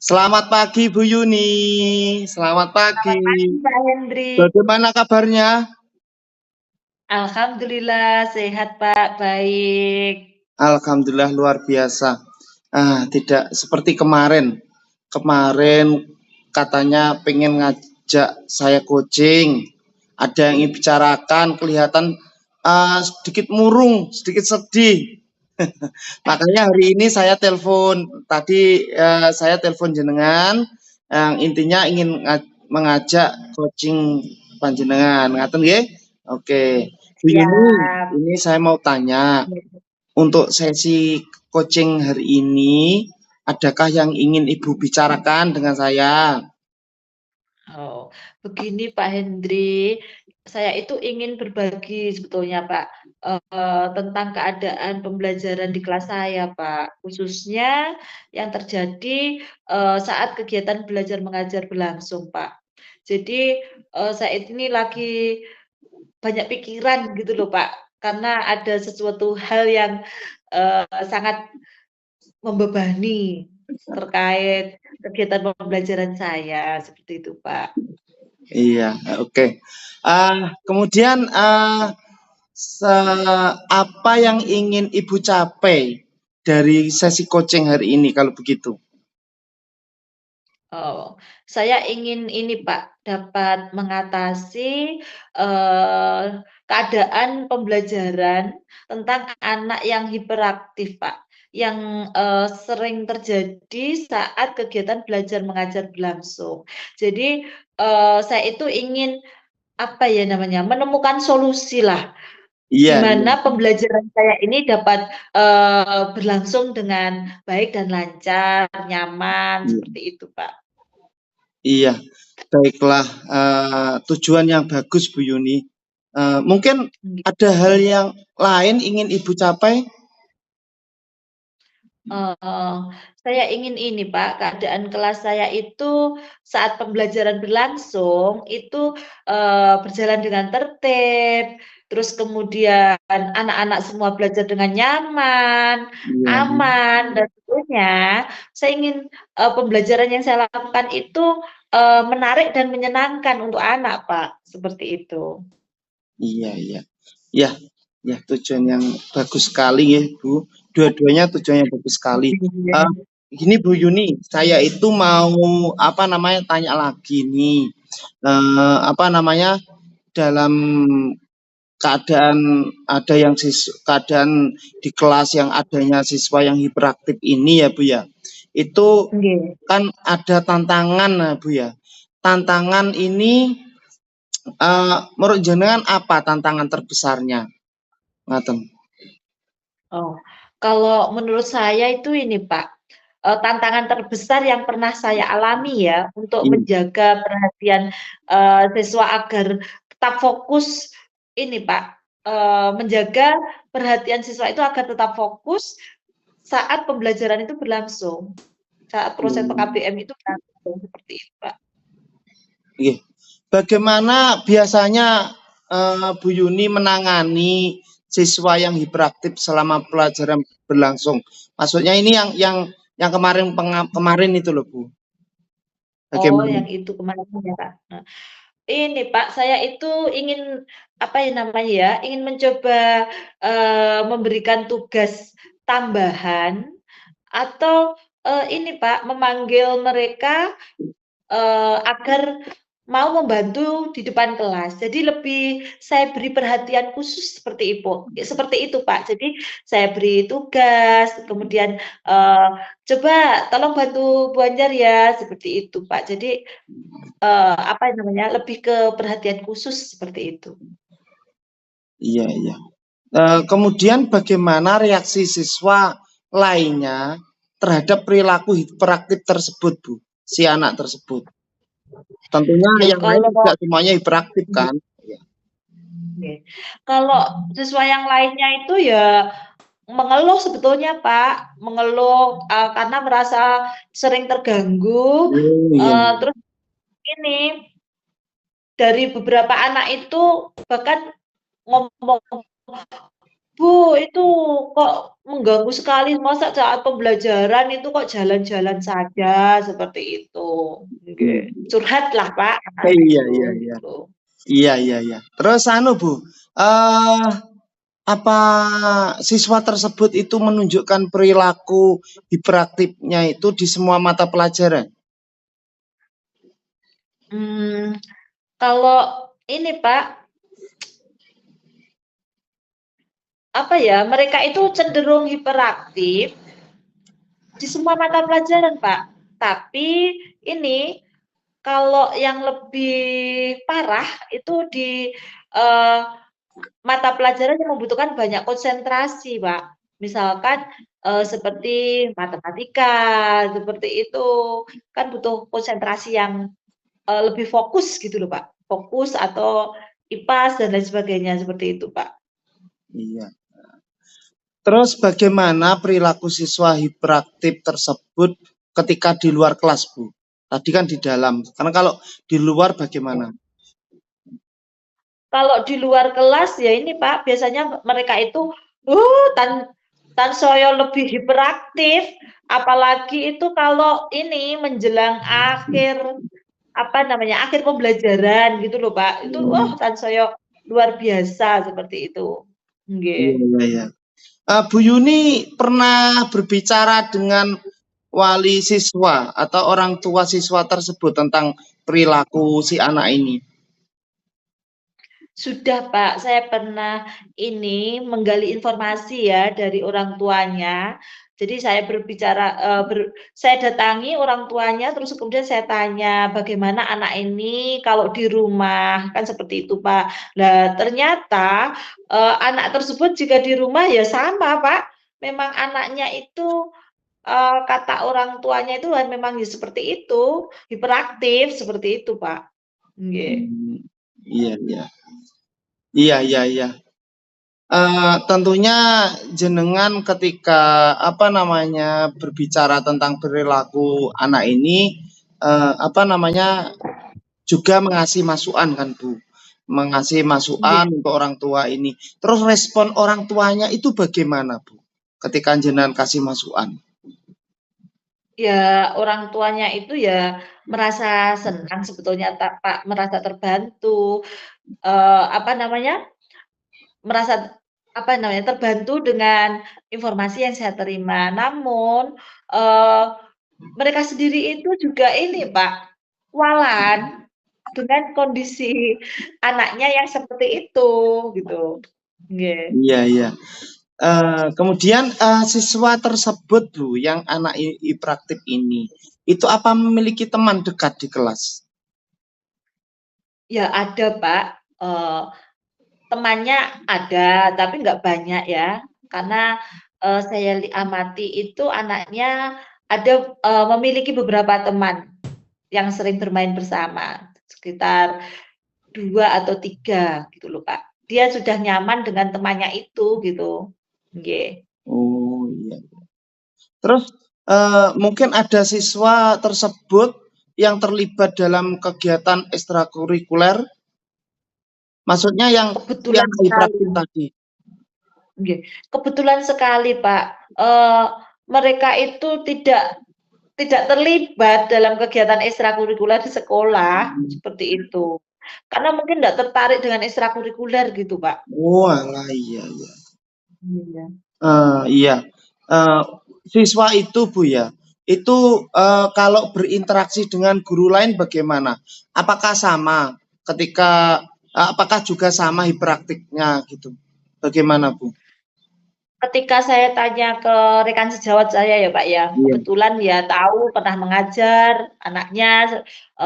Selamat pagi Bu Yuni. Selamat pagi. Selamat pagi Pak Hendri. Bagaimana kabarnya? Alhamdulillah sehat Pak, baik. Alhamdulillah luar biasa. Tidak seperti kemarin. Kemarin katanya pengen ngajak saya coaching. Ada yang ingin bicarakan, kelihatan sedikit murung, sedikit sedih. Makanya hari ini saya telepon. Tadi saya telepon jenengan, yang intinya ingin mengajak coaching panjenengan. Ngaten nggih? Oke. Bu Yuni, Siap. ini saya mau tanya, untuk sesi coaching hari ini, adakah yang ingin Ibu bicarakan dengan saya? Oh, begini Pak Hendri, saya itu ingin berbagi sebetulnya Pak, tentang keadaan pembelajaran di kelas saya Pak, khususnya yang terjadi, saat kegiatan belajar mengajar berlangsung Pak. Jadi, saya ini lagi banyak pikiran gitu loh Pak, karena ada sesuatu hal yang, sangat membebani terkait kegiatan pembelajaran saya, seperti itu, Pak. Iya, oke. Kemudian apa yang ingin Ibu capai dari sesi coaching hari ini kalau begitu? Oh, saya ingin ini, Pak, dapat mengatasi, keadaan pembelajaran tentang anak yang hiperaktif, Pak, yang, sering terjadi saat kegiatan belajar mengajar berlangsung. Jadi, saya itu ingin, apa ya namanya, menemukan solusilah. Iya, iya, Gimana pembelajaran saya ini dapat, berlangsung dengan baik dan lancar, nyaman, iya. seperti itu, Pak. Iya, baiklah, tujuan yang bagus Bu Yuni. Mungkin ada hal yang lain ingin Ibu capai? Eee, saya ingin ini Pak, keadaan kelas saya itu saat pembelajaran berlangsung itu, berjalan dengan tertib, terus kemudian anak-anak semua belajar dengan nyaman, Iya, aman, dan tentunya saya ingin, pembelajaran yang saya lakukan itu, menarik dan menyenangkan untuk anak Pak, seperti itu. iya, iya. Ya, ya, tujuan yang bagus sekali ya Bu. Dua-duanya tujuan yang bagus sekali. Iya. Eee, Gini Bu Yuni, saya itu mau, apa namanya, tanya lagi nih, apa namanya, dalam keadaan ada yang keadaan di kelas yang adanya siswa yang hiperaktif ini ya Bu ya, itu Nggih. kan ada tantangan nah Bu ya. Tantangan ini menurut jenengan apa tantangan terbesarnya? Ngaten. Oh, kalau menurut saya itu ini Pak, tantangan terbesar yang pernah saya alami ya, untuk Iya, menjaga perhatian, siswa agar tetap fokus ini Pak, menjaga perhatian siswa itu agar tetap fokus saat pembelajaran itu berlangsung, saat proses mmm, PKBM itu berlangsung, seperti itu Pak. iya. Bagaimana biasanya Bu Yuni menangani siswa yang hiperaktif selama pelajaran berlangsung? Maksudnya ini yang kemarin itu loh Bu. Oh, Bagaimana? yang itu kemarin ya Kak. Nah, ini Pak, saya itu ingin, apa ya namanya ya, ingin mencoba, memberikan tugas tambahan atau, ini Pak, memanggil mereka, agar mau membantu di depan kelas. Jadi lebih saya beri perhatian khusus seperti itu Pak. Jadi saya beri tugas, kemudian, "Coba tolong bantu Bu Anjar ya," seperti itu Pak. Jadi, apa namanya, lebih ke perhatian khusus seperti itu. Iya, iya. Kemudian bagaimana reaksi siswa lainnya terhadap perilaku hiperaktif tersebut, Bu? Si anak tersebut. Tentunya Ya yang lain kalau tidak semuanya hiperaktif kan? Iya. oke, kalau siswa yang lainnya itu ya mengeluh sebetulnya Pak, mengeluh, karena merasa sering terganggu, Oh, iya, iya. terus ini, dari beberapa anak itu bahkan ngomong Bu, itu kok mengganggu sekali, masa saat pembelajaran itu kok jalan-jalan saja, seperti itu. Nggih, Hmm. curhatlah Pak, anak Iya, itu, iya, iya. gitu. Iya, iya, iya. Terus anu Bu, eh apa siswa tersebut itu menunjukkan perilaku hiperaktifnya itu di semua mata pelajaran? Mmm, kalau ini Pak, apa ya, mereka itu cenderung hiperaktif di semua mata pelajaran Pak. Tapi ini, kalau yang lebih parah itu di, eee, mata pelajaran yang membutuhkan banyak konsentrasi, Pak. Misalkan, seperti matematika, seperti itu. Kan butuh konsentrasi yang, lebih fokus gitu loh, Pak. Fokus atau IPAS dan lain sebagainya, seperti itu, Pak. Iya. Terus bagaimana perilaku siswa hiperaktif tersebut ketika di luar kelas, Bu? Tadi kan di dalam. Karena kalau di luar bagaimana? Kalau di luar kelas ya ini, Pak, biasanya mereka itu, tansaya lebih hiperaktif, apalagi itu kalau ini menjelang akhir, apa namanya, akhir pembelajaran gitu loh, Pak. Itu, Hmm, tansaya luar biasa seperti itu. iya, Nggih. iya, iya. Bu Yuni pernah berbicara dengan wali siswa atau orang tua siswa tersebut tentang perilaku si anak ini. Sudah, Pak, saya pernah ini menggali informasi ya dari orang tuanya. Jadi saya berbicara, saya datangi orang tuanya, terus kemudian saya tanya, "Bagaimana anak ini kalau di rumah?" Kan seperti itu, Pak. Lah ternyata, anak tersebut jika di rumah ya sama, Pak. Memang anaknya itu, kata orang tuanya itu memang ya seperti itu, hiperaktif, seperti itu, Pak. Nggih. Hmm, iya, iya. Iya, iya, iya. Tentunya jenengan ketika apa namanya berbicara tentang perilaku anak ini apa namanya juga mengasih masukan kan Bu, mengasih masukan Nggih. untuk orang tua ini. Terus respon orang tuanya itu bagaimana Bu? Ketika jenengan kasih masukan? Ya, orang tuanya itu ya merasa senang sebetulnya Pak, merasa terbantu, apa namanya, merasa, apa namanya, terbantu dengan informasi yang saya terima. Namun, eee, mereka sendiri itu juga ini Pak, kualan dengan kondisi anaknya yang seperti itu, gitu. Nggih. Iya, iya. Kemudian siswa tersebut Bu, yang anak hiperaktif ini, itu apa memiliki teman dekat di kelas? Ya ada Pak, temannya ada, tapi nggak banyak ya, karena, saya amati itu anaknya ada, memiliki beberapa teman yang sering bermain bersama, sekitar 2 atau 3 gitu loh, Kak. Dia sudah nyaman dengan temannya itu gitu, nggih. Oh iya. Terus mungkin ada siswa tersebut yang terlibat dalam kegiatan ekstrakurikuler, maksudnya yang Kebetulan sekali, hiperaktif tadi. nggih, kebetulan sekali, Pak, mereka itu tidak terlibat dalam kegiatan ekstrakurikuler di sekolah, seperti itu. Karena mungkin nggak tertarik dengan ekstrakurikuler gitu, Pak. Oh alah, iya, iya. Iya. Iya. Eh, Siswa itu Bu ya, itu kalau berinteraksi dengan guru lain bagaimana? Apakah sama ketika apakah juga sama hiperaktifnya gitu? Bagaimana Bu? Ketika saya tanya ke rekan sejawat saya ya, Pak, ya, Iya. kebetulan ya tahu pernah mengajar anaknya,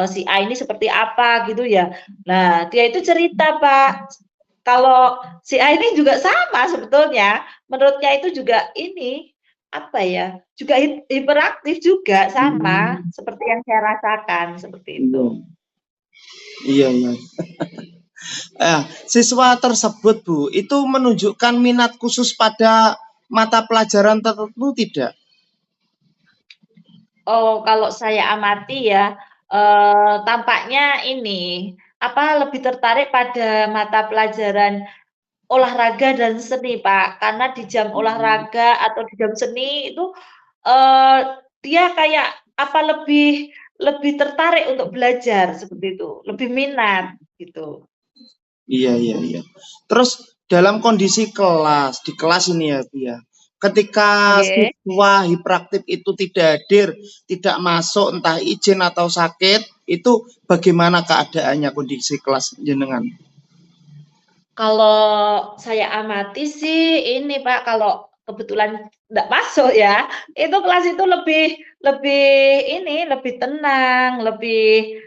si A ini seperti apa gitu ya. Nah, dia itu cerita, Pak, kalau si A ini juga sama sebetulnya, menurutnya itu juga ini, apa ya, juga hiperaktif juga, sama Hmm, seperti yang saya rasakan, seperti iya, itu. iya, iya. Siswa tersebut Bu, itu menunjukkan minat khusus pada mata pelajaran tertentu tidak? Oh, kalau saya amati ya, tampaknya ini, apa, lebih tertarik pada mata pelajaran olahraga dan seni, Pak. Karena di jam Hmm, olahraga atau di jam seni itu, eee, dia kayak apa, lebih lebih tertarik untuk belajar seperti itu, lebih minat gitu. iya iya iya. Terus dalam kondisi kelas, di kelas ini ya Bu ya, ketika Oke. siswa hiperaktif itu tidak hadir, tidak masuk entah izin atau sakit, itu bagaimana keadaannya kondisi kelas jenengan? Kalau saya amati sih ini Pak, kalau kebetulan nggak masuk ya, itu kelas itu lebih lebih ini, lebih tenang, lebih,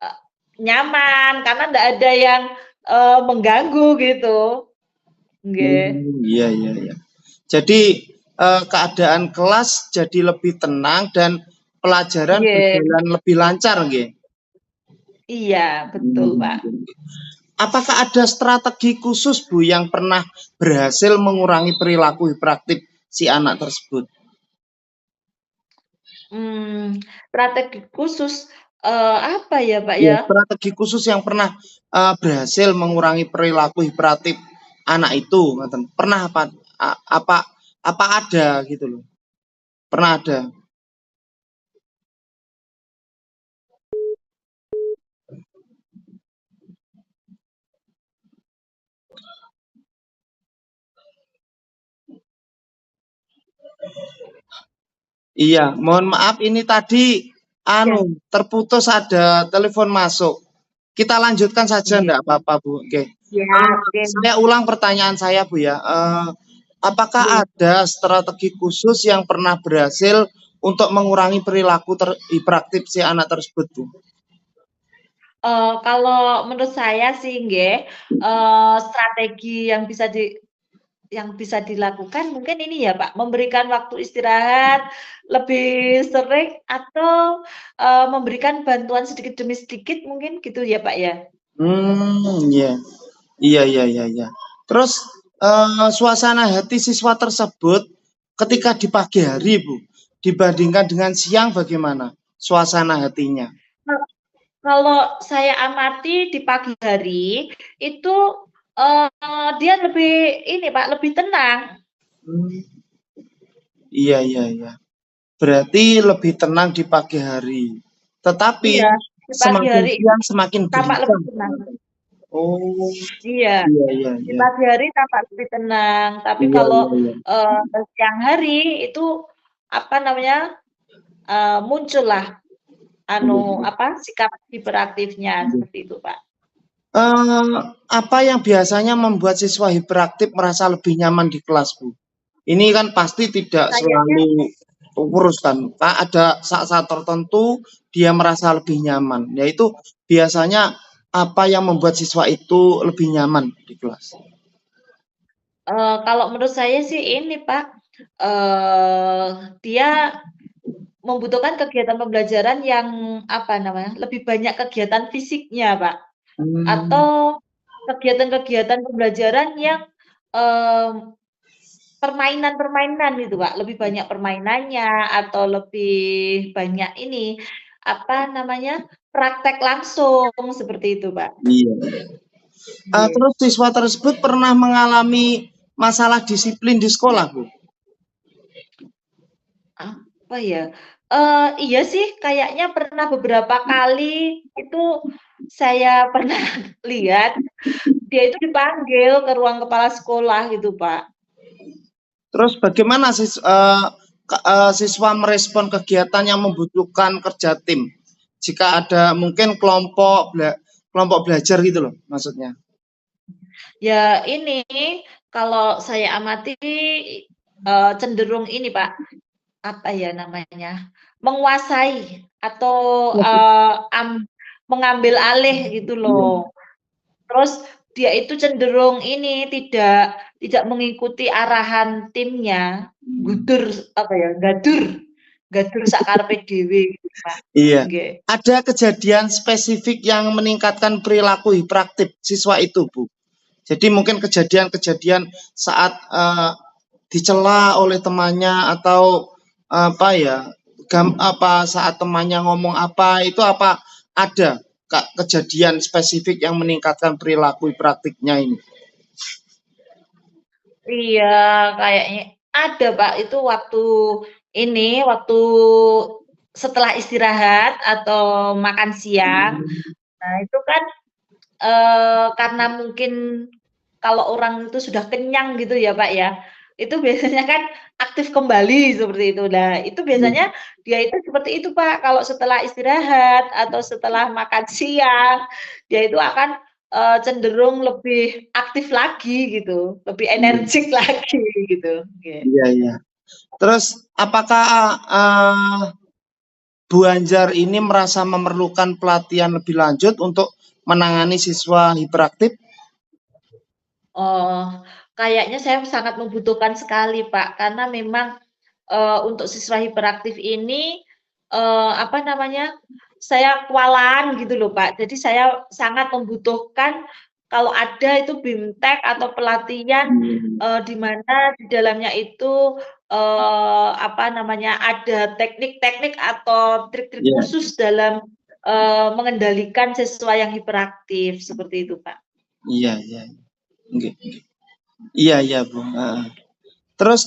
eee, nyaman karena nggak ada yang, mengganggu gitu. Nggih. Iya iya iya. Jadi, keadaan kelas jadi lebih tenang dan pelajaran Nggih. berjalan lebih lancar nggih? Iya, betul Pak. Apakah ada strategi khusus Bu yang pernah berhasil mengurangi perilaku hiperaktif si anak tersebut? Strategi khusus, apa ya Pak Ya, ya? strategi khusus yang pernah, berhasil mengurangi perilaku hiperaktif anak itu, ngoten. Pernah apa apa apa ada gitu loh? Pernah ada? Iya, mohon maaf ini tadi Ya, terputus ada telepon masuk. Kita lanjutkan saja nggih. enggak apa-apa, Bu, oke. Siap, oke. Saya ulang pertanyaan saya, Bu, ya, apakah Nggih. ada strategi khusus yang pernah berhasil untuk mengurangi perilaku hiperaktif si anak tersebut, Bu? Kalau menurut saya sih nggih, strategi yang bisa dilakukan mungkin ini ya Pak, memberikan waktu istirahat lebih sering atau, memberikan bantuan sedikit demi sedikit mungkin gitu ya Pak ya? Iya. Iya iya iya iya. Terus, suasana hati siswa tersebut ketika di pagi hari, Bu, dibandingkan dengan siang bagaimana suasana hatinya? Nah, kalau saya amati di pagi hari itu, dia lebih ini Pak, lebih tenang. Mmm, iya iya iya. Berarti lebih tenang di pagi hari. Tetapi Iya, di pagi semakin hari itu siang semakin tampak lebih gelisah. tenang. Oh, Iya. iya iya Di iya. pagi hari tampak lebih tenang, tapi Iya kalau, iya iya. siang hari itu, apa namanya, muncullah Iya iya. apa, sikap hiperaktifnya, Iya. seperti itu, Pak. Apa yang biasanya membuat siswa hiperaktif merasa lebih nyaman di kelas, Bu? Ini kan pasti tidak Kayaknya selalu terus kan, Kak, ada saat-saat tertentu dia merasa lebih nyaman, yaitu biasanya apa yang membuat siswa itu lebih nyaman di kelas? kalau menurut saya sih ini, Pak, dia membutuhkan kegiatan pembelajaran yang, apa namanya, lebih banyak kegiatan fisiknya, Pak, Mmm, atau kegiatan-kegiatan pembelajaran yang, mmm permainan-permainan gitu, Kak, lebih banyak permainannya atau lebih banyak ini, apa namanya, praktek langsung seperti itu, Pak. iya. Nggih. Terus siswa tersebut pernah mengalami masalah disiplin di sekolah, Bu? Apa ya, iya sih kayaknya pernah beberapa kali itu saya pernah lihat dia itu dipanggil ke ruang kepala sekolah gitu, Pak. Terus bagaimana siswa merespon kegiatan yang membutuhkan kerja tim? Jika ada mungkin kelompok belajar gitu loh maksudnya? Ya ini, kalau saya amati, cenderung ini, Pak, apa ya namanya, menguasai atau, mengambil alih gitu Iya. loh. Terus dia itu cenderung ini, tidak mengikuti arahan timnya, Mmm, gudur apa ya, gadur gadur sak karepe dhewe gitu, Pak. iya. Nggih. Ada kejadian spesifik yang meningkatkan perilaku hiperaktif siswa itu, Bu? Jadi mungkin kejadian-kejadian saat, dicela oleh temannya atau apa ya, saat temannya ngomong apa, itu apa ada Kak, kejadian spesifik yang meningkatkan perilaku hiperaktifnya ini? Iya, kayaknya ada, Pak, itu waktu setelah istirahat atau makan siang. Nah, itu kan, karena mungkin kalau orang itu sudah kenyang gitu ya, Pak, ya, itu biasanya kan aktif kembali seperti itu. Nah, itu biasanya dia itu seperti itu, Pak, kalau setelah istirahat atau setelah makan siang, dia itu akan, cenderung lebih aktif lagi gitu, lebih Iya, energik lagi gitu, oke. iya, iya. Terus apakah Bu Anjar ini merasa memerlukan pelatihan lebih lanjut untuk menangani siswa hiperaktif? Oh, kayaknya saya sangat membutuhkan sekali, Pak, karena memang, untuk siswa hiperaktif ini, apa namanya, saya kewalahan gitu loh, Pak. Jadi saya sangat membutuhkan kalau ada itu BIMTEK atau pelatihan, di mana di dalamnya itu, apa namanya, ada teknik-teknik atau trik-trik Iya, khusus dalam, mengendalikan siswa yang hiperaktif, seperti itu, Pak. iya, iya. Oke. Iya, iya, Bu. Heeh. Terus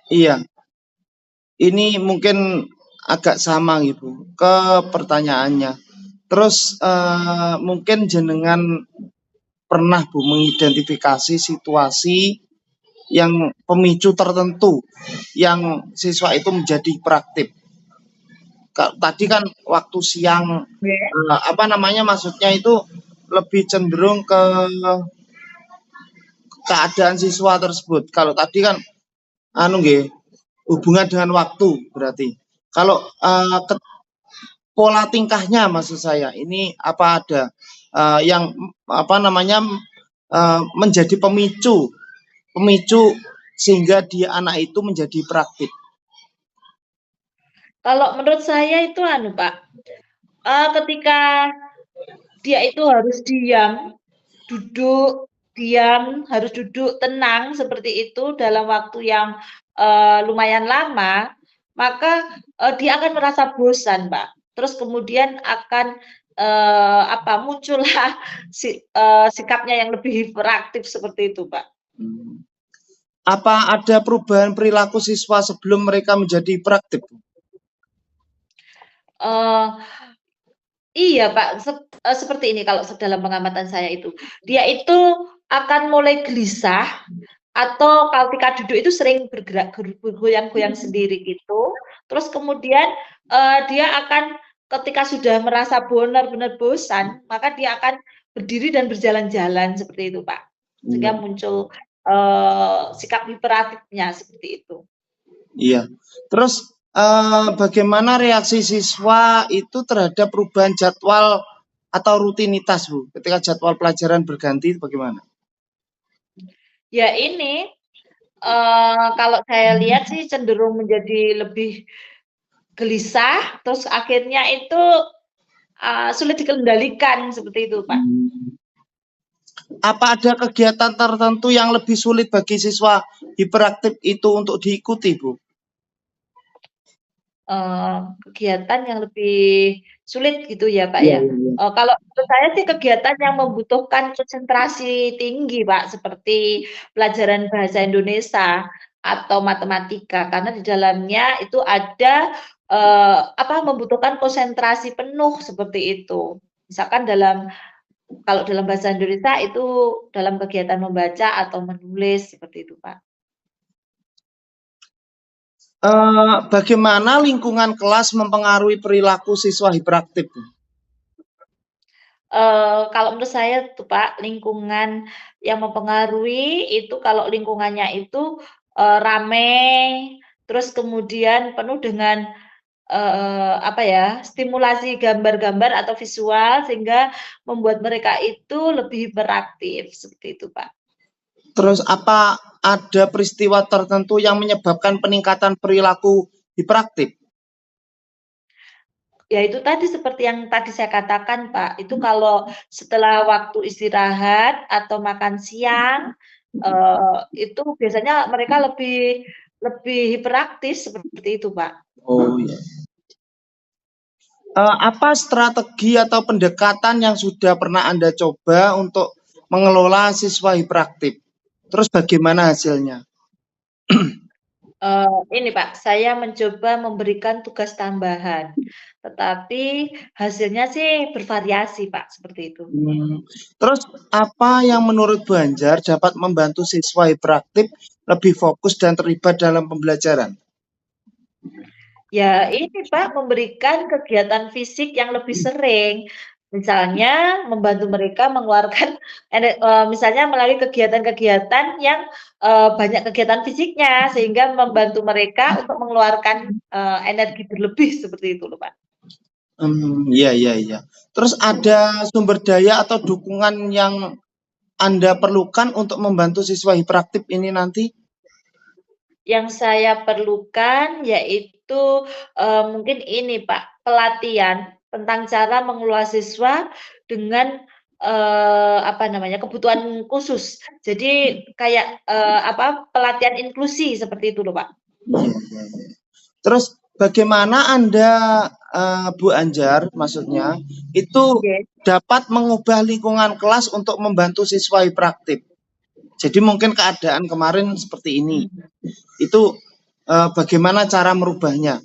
iya, ini mungkin agak sama gitu ke pertanyaannya. Terus mungkin jenengan pernah Bu mengidentifikasi situasi yang pemicu tertentu yang siswa itu menjadi hiperaktif. Tadi kan waktu siang apa namanya maksudnya itu lebih cenderung ke keadaan siswa tersebut. Kalau tadi kan anu nggih hubungan dengan waktu berarti. Kalau pola tingkahnya maksud saya ini apa ada yang apa namanya menjadi pemicu pemicu sehingga dia anak itu menjadi praktik. Kalau menurut saya itu anu, Pak, ketika dia itu harus diam, harus duduk tenang seperti itu dalam waktu yang, lumayan lama, maka, dia akan merasa bosan, Pak. Terus kemudian akan, apa, muncullah sikapnya yang lebih hiperaktif seperti itu, Pak. Apa ada perubahan perilaku siswa sebelum mereka menjadi praktik? Eee Iya, Pak, seperti ini kalau dalam pengamatan saya itu. Dia itu akan mulai gelisah atau ketika duduk itu sering bergerak bergoyang-goyang sendiri gitu. Terus kemudian, dia akan ketika sudah merasa benar-benar bosan, maka dia akan berdiri dan berjalan-jalan seperti itu, Pak. Sehingga Iya. muncul, sikap hiperaktifnya seperti itu. Iya. Terus bagaimana reaksi siswa itu terhadap perubahan jadwal atau rutinitas, Bu? Ketika jadwal pelajaran berganti bagaimana? Ya ini, kalau saya lihat sih cenderung menjadi lebih gelisah, terus akhirnya itu, sulit dikendalikan seperti itu, Pak. Apa ada kegiatan tertentu yang lebih sulit bagi siswa hiperaktif itu untuk diikuti, Bu? Kegiatan yang lebih sulit gitu ya, Pak, Iya, ya? iya, iya. Kalau menurut saya sih kegiatan yang membutuhkan konsentrasi tinggi, Pak, seperti pelajaran bahasa Indonesia atau matematika, karena di dalamnya itu ada, apa, membutuhkan konsentrasi penuh seperti itu. Misalkan kalau dalam bahasa Indonesia itu dalam kegiatan membaca atau menulis seperti itu, Pak. Bagaimana lingkungan kelas mempengaruhi perilaku siswa hiperaktif, Bu? Kalau menurut saya tuh, Pak, lingkungan yang mempengaruhi itu kalau lingkungannya itu, rame, terus kemudian penuh dengan, apa ya, stimulasi gambar-gambar atau visual sehingga membuat mereka itu lebih beraktif, seperti itu, Pak. Terus apa ada peristiwa tertentu yang menyebabkan peningkatan perilaku hiperaktif? Ya itu tadi seperti yang tadi saya katakan, Pak, itu kalau setelah waktu istirahat atau makan siang, itu biasanya mereka lebih lebih hiperaktif seperti itu, Pak. Oh iya. Apa strategi atau pendekatan yang sudah pernah Anda coba untuk mengelola siswa hiperaktif? Terus bagaimana hasilnya? Ini Pak, saya mencoba memberikan tugas tambahan, tetapi hasilnya sih bervariasi Pak, seperti itu. Terus apa yang menurut Bu Anjar dapat membantu siswa hiperaktif lebih fokus dan terlibat dalam pembelajaran? Ya ini Pak, memberikan kegiatan fisik yang lebih sering. Misalnya membantu mereka mengeluarkan misalnya melalui kegiatan-kegiatan yang, banyak kegiatan fisiknya, sehingga membantu mereka untuk mengeluarkan, energi berlebih seperti itu loh, Pak. Iya, iya, iya. Terus ada sumber daya atau dukungan yang Anda perlukan untuk membantu siswa hiperaktif ini nanti? Yang saya perlukan yaitu, mungkin ini Pak, pelatihan tentang cara mengelola siswa dengan, apa namanya, kebutuhan khusus. Jadi kayak, pelatihan inklusi seperti itu loh, Pak. Iya, iya, iya. Terus bagaimana Anda, Bu Anjar maksudnya, itu Oke. dapat mengubah lingkungan kelas untuk membantu siswa hiperaktif? Jadi mungkin keadaan kemarin seperti ini, Mhm. itu, bagaimana cara merubahnya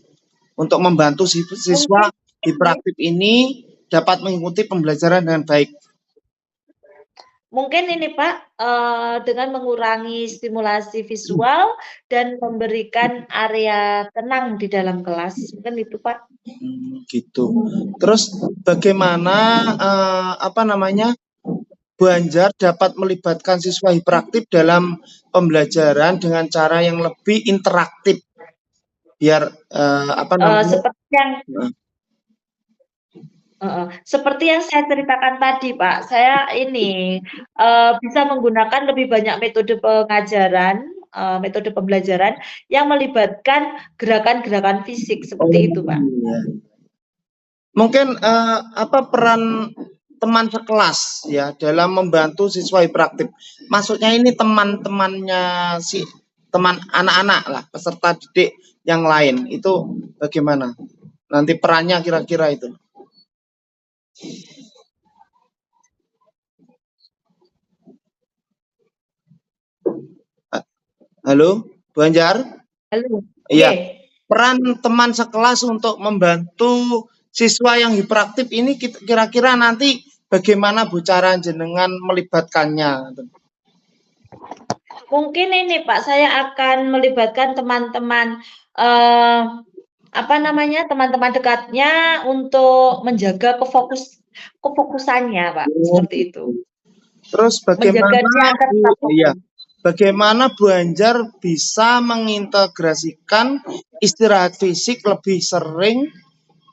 untuk membantu siswa Mungkin ini hiperaktif ini dapat mengikuti pembelajaran dengan baik? Mungkin ini Pak, dengan mengurangi stimulasi visual dan memberikan area tenang di dalam kelas, mungkin itu Pak. Gitu. Terus bagaimana, apa namanya, Bu Anjar dapat melibatkan siswa hiperaktif dalam pembelajaran dengan cara yang lebih interaktif biar, apa namanya, Seperti yang Heeh, seperti yang saya ceritakan tadi, Pak, saya ini, bisa menggunakan lebih banyak metode pengajaran, metode pembelajaran yang melibatkan gerakan-gerakan fisik, oh seperti itu, Pak. iya. Mungkin, apa peran teman sekelas ya dalam membantu siswa hiperaktif? Maksudnya ini teman-temannya teman anak-anak lah, peserta didik yang lain, itu bagaimana? Nanti perannya kira-kira itu? Halo, Bu Anjar? Halo, Iya, oke. peran teman sekelas untuk membantu siswa yang hiperaktif ini kira-kira nanti bagaimana Bu cara jenengan melibatkannya? Mungkin ini, Pak, saya akan melibatkan teman-teman, eee, apa namanya, teman-teman dekatnya untuk menjaga kefokusannya, Pak, Oh, seperti itu. gitu. Terus Menjaga bagaimana dia agar Bu tetap iya, fokus. bagaimana Bu Anjar bisa mengintegrasikan istirahat fisik lebih sering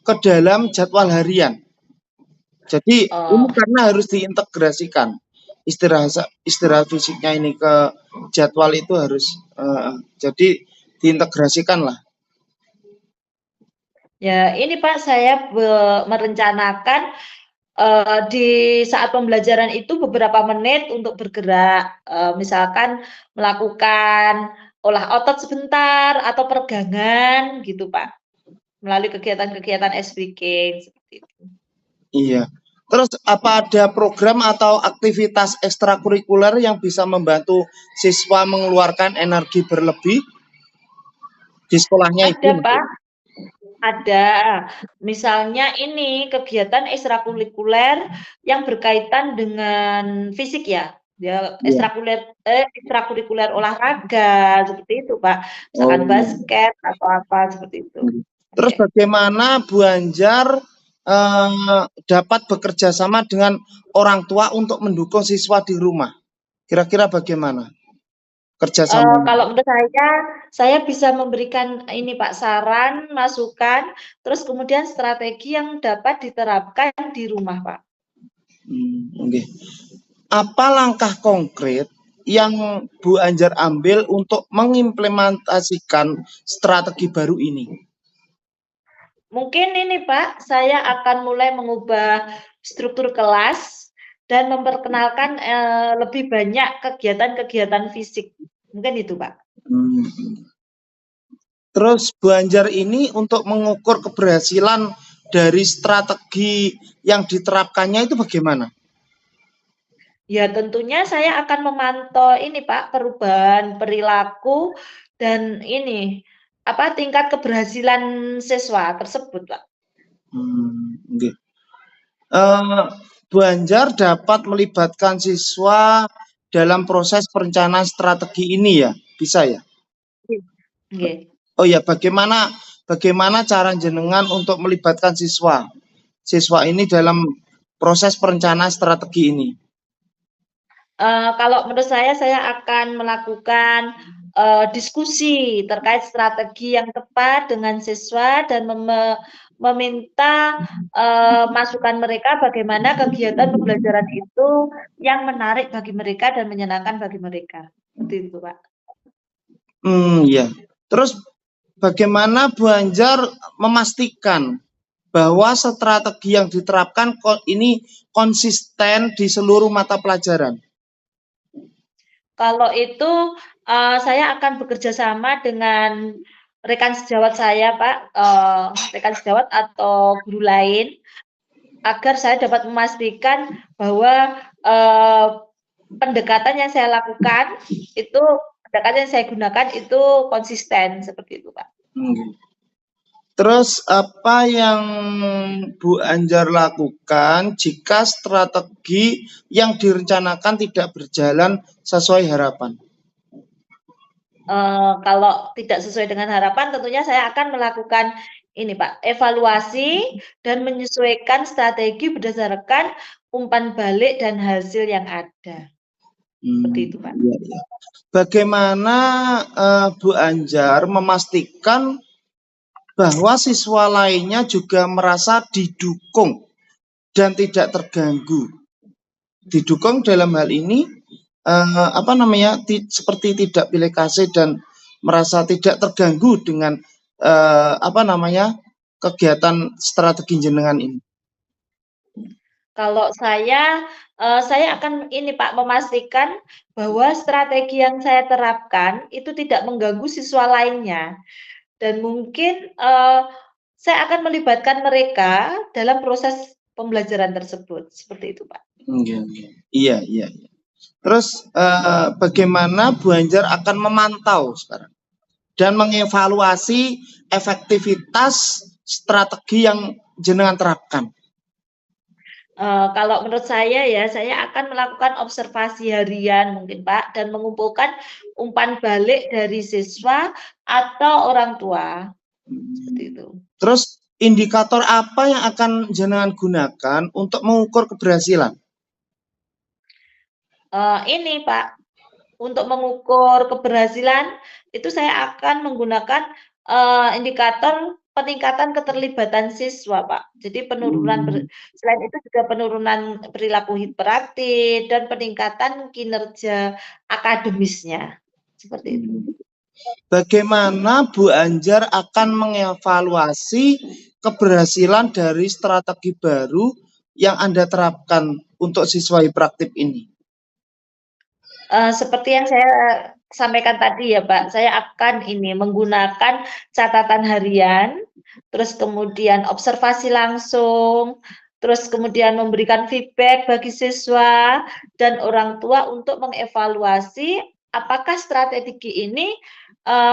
ke dalam jadwal harian? Jadi ini Oh. karena harus diintegrasikan istirahat istirahat fisiknya ini ke jadwal itu harus jadi diintegrasikan lah. Ya, ini Pak, saya merencanakan, di saat pembelajaran itu beberapa menit untuk bergerak, misalkan melakukan olah otot sebentar atau peregangan gitu, Pak, melalui kegiatan-kegiatan ice breaking, seperti itu. Iya. Terus apa ada program atau aktivitas ekstrakurikuler yang bisa membantu siswa mengeluarkan energi berlebih di sekolahnya itu? Ada, Pak, ada. Misalnya ini kegiatan ekstrakurikuler yang berkaitan dengan fisik ya, Iya. ekstrakurikuler olahraga, seperti itu, Pak. Misalkan Oh. basket atau apa, seperti itu. Terus Oke. bagaimana Bu Anjar dapat bekerja sama dengan orang tua untuk mendukung siswa di rumah? Kira-kira bagaimana kerjasamanya? Kalau menurut saya bisa memberikan ini Pak, saran, masukan, terus kemudian strategi yang dapat diterapkan di rumah, Pak. Oke. Apa langkah konkret yang Bu Anjar ambil untuk mengimplementasikan strategi baru ini? Mungkin ini Pak, saya akan mulai mengubah struktur kelas dan memperkenalkan, lebih banyak kegiatan-kegiatan fisik. Mungkin itu, Pak. Hmm. Terus Bu Anjar ini untuk mengukur keberhasilan dari strategi yang diterapkannya itu bagaimana? Ya tentunya saya akan memantau ini Pak, perubahan perilaku dan ini, apa, tingkat keberhasilan siswa tersebut, Pak. Nggih. Bu Anjar dapat melibatkan siswa dalam proses perencanaan strategi ini ya, bisa ya? Nggih. Oh ya, bagaimana cara jenengan untuk melibatkan siswa ini dalam proses perencanaan strategi ini? Kalau menurut saya akan melakukan, diskusi terkait strategi yang tepat dengan siswa dan meminta, masukan mereka bagaimana kegiatan pembelajaran itu yang menarik bagi mereka dan menyenangkan bagi mereka. Seperti itu, Pak. Ya. Terus bagaimana Bu Anjar memastikan bahwa strategi yang diterapkan ini konsisten di seluruh mata pelajaran? Kalau itu, saya akan bekerja sama dengan rekan sejawat saya, Pak, rekan sejawat atau guru lain, agar saya dapat memastikan bahwa, pendekatan yang saya lakukan itu pendekatan yang saya gunakan itu konsisten, seperti itu, Pak. Terus apa yang Bu Anjar lakukan jika strategi yang direncanakan tidak berjalan sesuai harapan? Kalau tidak sesuai dengan harapan tentunya saya akan melakukan ini Pak, evaluasi dan menyesuaikan strategi berdasarkan umpan balik dan hasil yang ada. Seperti itu, Pak. Iya, iya. Bagaimana Bu Anjar memastikan bahwa siswa lainnya juga merasa didukung dan tidak terganggu? Didukung dalam hal ini seperti tidak pilih kasih dan merasa tidak terganggu dengan kegiatan strategi jenengan ini. Kalau saya akan ini Pak, memastikan bahwa strategi yang saya terapkan itu tidak mengganggu siswa lainnya dan mungkin, saya akan melibatkan mereka dalam proses pembelajaran tersebut, seperti itu, Pak. Iya, iya. Terus bagaimana Bu Anjar akan memantau sekarang dan mengevaluasi efektivitas strategi yang jenengan terapkan? Kalau menurut saya ya, saya akan melakukan observasi harian mungkin Pak, dan mengumpulkan umpan balik dari siswa atau orang tua, seperti itu. Terus indikator apa yang akan jenengan gunakan untuk mengukur keberhasilan? Ini Pak, untuk mengukur keberhasilan itu saya akan menggunakan, indikator peningkatan keterlibatan siswa, Pak. Jadi selain itu juga penurunan perilaku hiperaktif dan peningkatan kinerja akademisnya, seperti itu. Bagaimana Bu Anjar akan mengevaluasi keberhasilan dari strategi baru yang Anda terapkan untuk siswa hiperaktif ini? Seperti yang saya sampaikan tadi ya, Pak, saya akan ini menggunakan catatan harian, terus kemudian observasi langsung, terus kemudian memberikan feedback bagi siswa dan orang tua untuk mengevaluasi apakah strategi ini,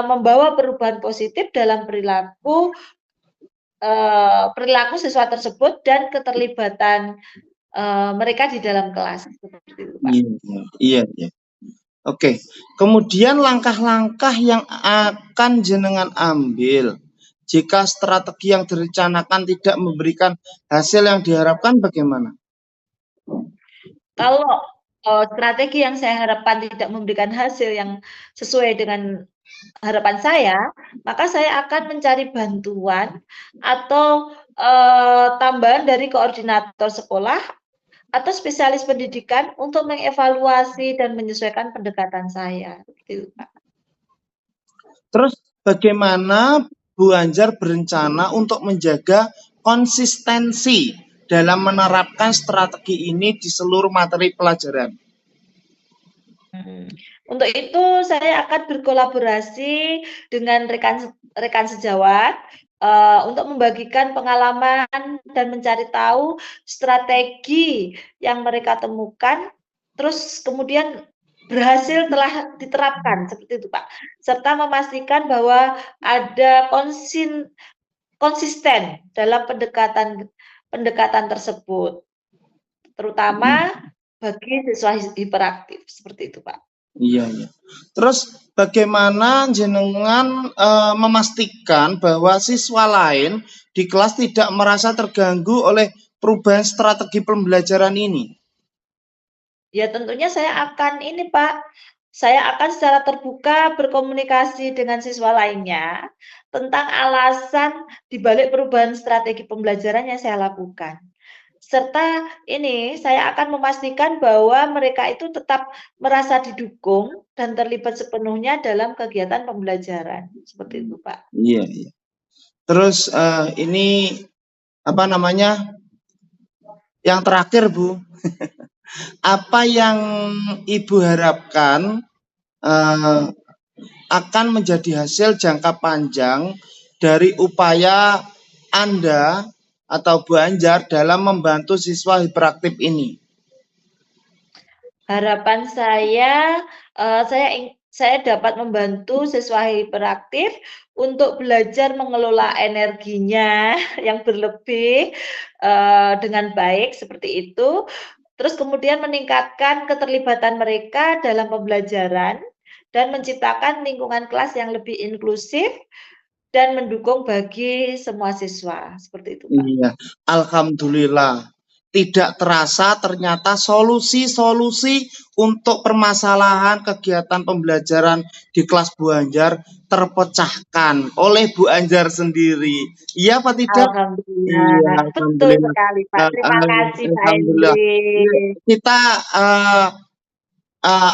membawa perubahan positif dalam perilaku siswa tersebut dan keterlibatan, mereka di dalam kelas, seperti itu, Pak. Iya, iya. Oke, kemudian langkah-langkah yang akan jenengan ambil jika strategi yang direncanakan tidak memberikan hasil yang diharapkan bagaimana? Kalau, strategi yang saya harapkan tidak memberikan hasil yang sesuai dengan harapan saya, maka saya akan mencari bantuan atau, tambahan dari koordinator sekolah atau spesialis pendidikan untuk mengevaluasi dan menyesuaikan pendekatan saya, gitu, Pak. Terus bagaimana Bu Anjar berencana untuk menjaga konsistensi dalam menerapkan strategi ini di seluruh materi pelajaran? Untuk itu saya akan berkolaborasi dengan rekan sejawat, untuk membagikan pengalaman dan mencari tahu strategi yang mereka temukan terus kemudian berhasil telah diterapkan, seperti itu, Pak. Serta memastikan bahwa ada konsisten dalam pendekatan pendekatan tersebut, terutama bagi siswa hiperaktif, seperti itu, Pak. Iya, iya. Terus bagaimana jenengan memastikan bahwa siswa lain di kelas tidak merasa terganggu oleh perubahan strategi pembelajaran ini? Ya tentunya saya akan ini Pak, saya akan secara terbuka berkomunikasi dengan siswa lainnya tentang alasan dibalik perubahan strategi pembelajaran yang saya lakukan. Serta ini saya akan memastikan bahwa mereka itu tetap merasa didukung dan terlibat sepenuhnya dalam kegiatan pembelajaran. Seperti itu, Pak. Iya, iya. Terus ini apa namanya? Yang terakhir, Bu, apa yang Ibu harapkan akan menjadi hasil jangka panjang dari upaya Anda atau Bu Anjar dalam membantu siswa hiperaktif ini? Harapan saya dapat membantu siswa hiperaktif untuk belajar mengelola energinya yang berlebih, dengan baik seperti itu, terus kemudian meningkatkan keterlibatan mereka dalam pembelajaran dan menciptakan lingkungan kelas yang lebih inklusif dan mendukung bagi semua siswa, seperti itu, Pak. Iya, alhamdulillah. Tidak terasa ternyata solusi-solusi untuk permasalahan kegiatan pembelajaran di kelas Bu Anjar terpecahkan oleh Bu Anjar sendiri. Iya apa tidak? Iya, Alhamdulillah, betul alhamdulillah. sekali, Pak. Terima kasih, Pak Alhamdulillah. Iya, Hendri. kita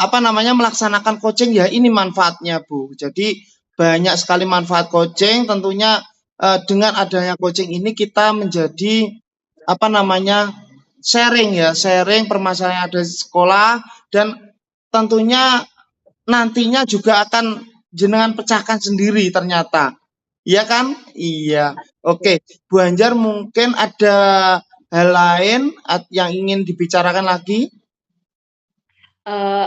apa namanya melaksanakan coaching ya ini manfaatnya Bu. Jadi banyak sekali manfaat coaching. Tentunya dengan adanya coaching ini kita menjadi apa namanya sharing permasalahan yang ada di sekolah dan tentunya nantinya juga akan jenengan pecahkan sendiri ternyata. Iya kan? Iya. Oke, Bu Anjar mungkin ada hal lain yang ingin dibicarakan lagi?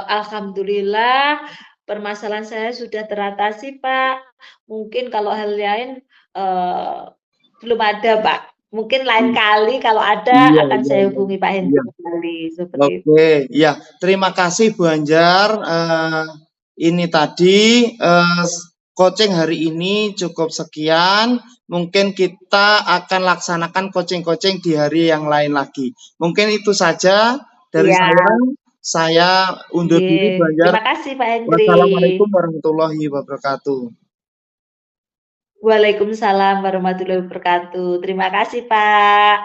Alhamdulillah permasalahan saya sudah teratasi, Pak. Mungkin kalau hal lain, eee, belum ada, Pak. Mungkin lain kali kalau ada Iya, akan iya, saya iya. hubungi Pak Iya. Hendri kembali, seperti itu. Oke, ya. Terima kasih Bu Anjar. Ini tadi coaching hari ini cukup sekian. Mungkin kita akan laksanakan coaching-coaching di hari yang lain lagi. Mungkin itu saja dari Iya, saya. Saya undur diri Bu nggih. Anjar. Terima kasih Pak Hendri. Wassalamualaikum warahmatullahi wabarakatuh. Waalaikumsalam warahmatullahi wabarakatuh. Terima kasih, Pak.